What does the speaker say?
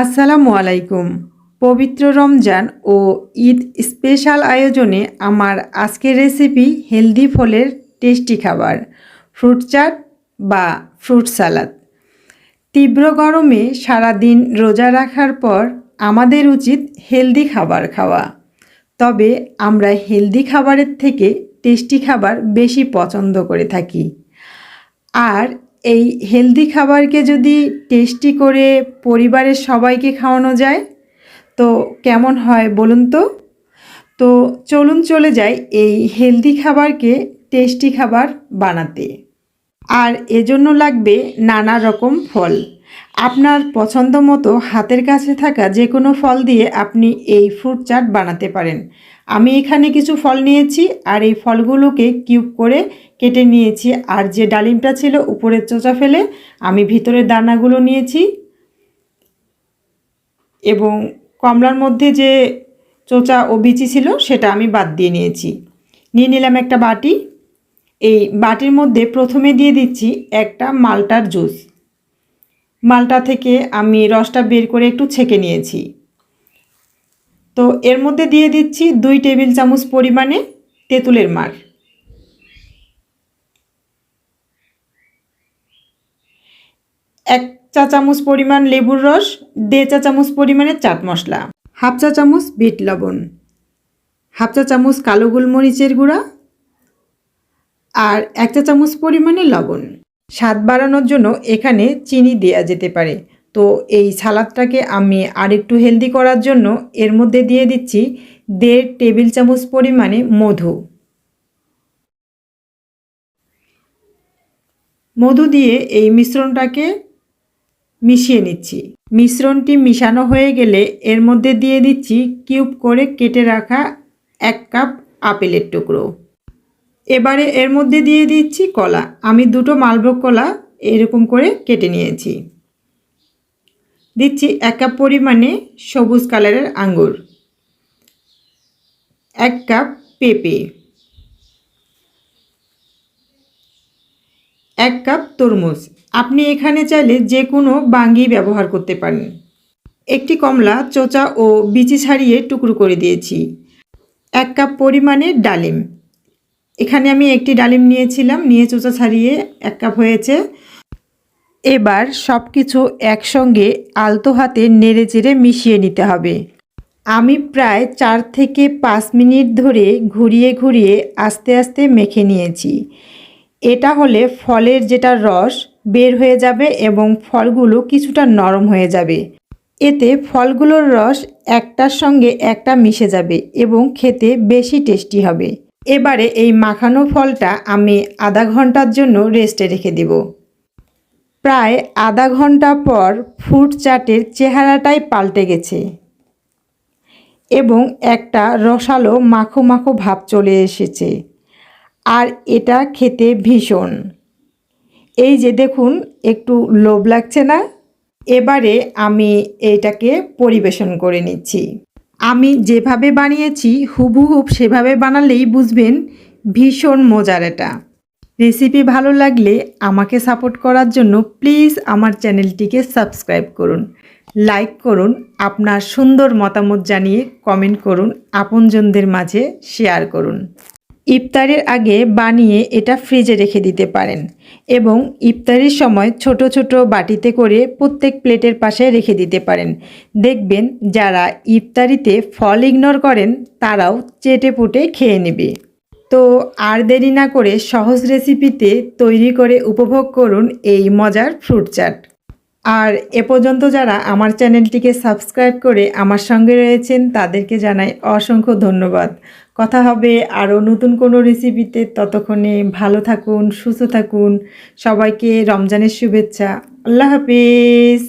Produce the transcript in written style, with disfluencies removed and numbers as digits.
আসসালামু আলাইকুম। পবিত্র রমজান ও ঈদ স্পেশাল আয়োজনে আমার আজকের রেসিপি হেলদি ফলের টেস্টি খাবার ফ্রুট চাট বা ফ্রুট সালাদ। তীব্র গরমে সারাদিন রোজা রাখার পর আমাদের উচিত হেলদি খাবার খাওয়া। তবে আমরা হেলদি খাবারের থেকে টেস্টি খাবার বেশি পছন্দ করে থাকি। আর এই হেলদি খাবারকে যদি টেস্টি করে পরিবারের সবাইকে খাওয়ানো যায় তো কেমন হয় বলুন তো? তো চলুন চলে যাই এই হেলদি খাবারকে টেস্টি খাবার বানাতে। আর এজন্য লাগবে নানা রকম ফল। আপনার পছন্দ মতো হাতের কাছে থাকা যে কোনো ফল দিয়ে আপনি এই ফ্রুট চাট বানাতে পারেন। আমি এখানে কিছু ফল নিয়েছি আর এই ফলগুলোকে কিউব করে কেটে নিয়েছি। আর যে ডালিমটা ছিল উপরের চোচা ফেলে আমি ভিতরের দানাগুলো নিয়েছি এবং কমলার মধ্যে যে চোচা ও বিচি ছিল সেটা আমি বাদ দিয়ে নিয়েছি। নিয়ে নিলাম একটা বাটি। এই বাটির মধ্যে প্রথমে দিয়ে দিচ্ছি একটা মালটার জুস। মালটা থেকে আমি রসটা বের করে একটু ছেঁকে নিয়েছি। তো এর মধ্যে দিয়ে দিচ্ছি 2 টেবিল চামচ পরিমাণে তেঁতুলের মার, 1 চা চামচ পরিমাণ লেবুর রস, 1.5 চা চামচ পরিমাণে চাট মশলা, 1/2 চা চামচ বিট লবণ, 1/2 চা চামচ কালো গোলমরিচের গুঁড়া আর 1 চা চামচ পরিমাণে লবণ। স্বাদ বাড়ানোর জন্য এখানে চিনি দেয়া যেতে পারে। তো এই সালাদটাকে আমি আরেকটু হেলদি করার জন্য এর মধ্যে দিয়ে দিচ্ছি 1.5 টেবিল চামচ পরিমাণে মধু। মধু দিয়ে এই মিশ্রণটাকে মিশিয়ে নিচ্ছি। মিশ্রণটি মিশানো হয়ে গেলে এর মধ্যে দিয়ে দিচ্ছি কিউব করে কেটে রাখা 1 কাপ আপেলের টুকরো। এবারে এর মধ্যে দিয়ে দিচ্ছি কলা। আমি 2টো মালভোগ কলা এরকম করে কেটে নিয়েছি। দিচ্ছি 1 কাপ পরিমাণে সবুজ কালারের আঙ্গুর, 1 কাপ পেঁপে, 1 কাপ তরমুজ। আপনি এখানে চাইলে যে কোনো বাঙ্গি ব্যবহার করতে পারেন। একটি কমলা চোচা ও বিচি ছাড়িয়ে টুকরো করে দিয়েছি। 1 কাপ পরিমাণে ডালিম। এখানে আমি একটি ডালিম নিয়েছিলাম, নিয়ে চোচা ছাড়িয়ে 1 কাপ হয়েছে। এবার সব কিছু একসঙ্গে আলতো হাতে নেড়েচেড়ে মিশিয়ে নিতে হবে। আমি প্রায় 4 থেকে 5 মিনিট ধরে ঘুরিয়ে ঘুরিয়ে আস্তে আস্তে মেখে নিয়েছি। এটা হলে ফলের যেটা রস বের হয়ে যাবে এবং ফলগুলো কিছুটা নরম হয়ে যাবে। এতে ফলগুলোর রস একটার সঙ্গে একটা মিশে যাবে এবং খেতে বেশি টেস্টি হবে। এবারে এই মাখানো ফলটা আমি আধা ঘন্টার জন্য রেস্টে রেখে দেব। প্রায় আধা ঘন্টা পর ফ্রুট চাটের চেহারাটাই পাল্টে গেছে এবং একটা রসালো মাখো মাখো ভাব চলে এসেছে। আর এটা খেতে ভীষণ, এই যে দেখুন একটু লোভ লাগছে না? এবারে আমি এটাকে পরিবেশন করে নিচ্ছি। আমি যেভাবে বানিয়েছি হুবহুব সেভাবে বানালেই বুঝবেন ভীষণ মজার এটা। রেসিপি ভালো লাগলে আমাকে সাপোর্ট করার জন্য প্লিজ আমার চ্যানেলটিকে সাবস্ক্রাইব করুন, লাইক করুন, আপনার সুন্দর মতামত জানিয়ে কমেন্ট করুন, আপনজনদের মাঝে শেয়ার করুন। ইফতারের আগে বানিয়ে এটা ফ্রিজে রেখে দিতে পারেন এবং ইফতারের সময় ছোট ছোট বাটিতে করে প্রত্যেক প্লেটের পাশে রেখে দিতে পারেন। দেখবেন যারা ইফতারিতে ফল ইগনোর করেন তারাও চেটেপুটে খেয়ে নেবে। তো আর দেরি না করে সহজ রেসিপিতে তৈরি করে উপভোগ করুন এই মজার ফ্রুট চাট। আর এ পর্যন্ত যারা আমার চ্যানেলটিকে সাবস্ক্রাইব করে আমার সঙ্গে রয়েছেন তাদেরকে জানাই অসংখ্য ধন্যবাদ। কথা হবে আরও নতুন কোনো রেসিপিতে। ততক্ষণে ভালো থাকুন, সুস্থ থাকুন। সবাইকে রমজানের শুভেচ্ছা। আল্লাহ হাফেজ।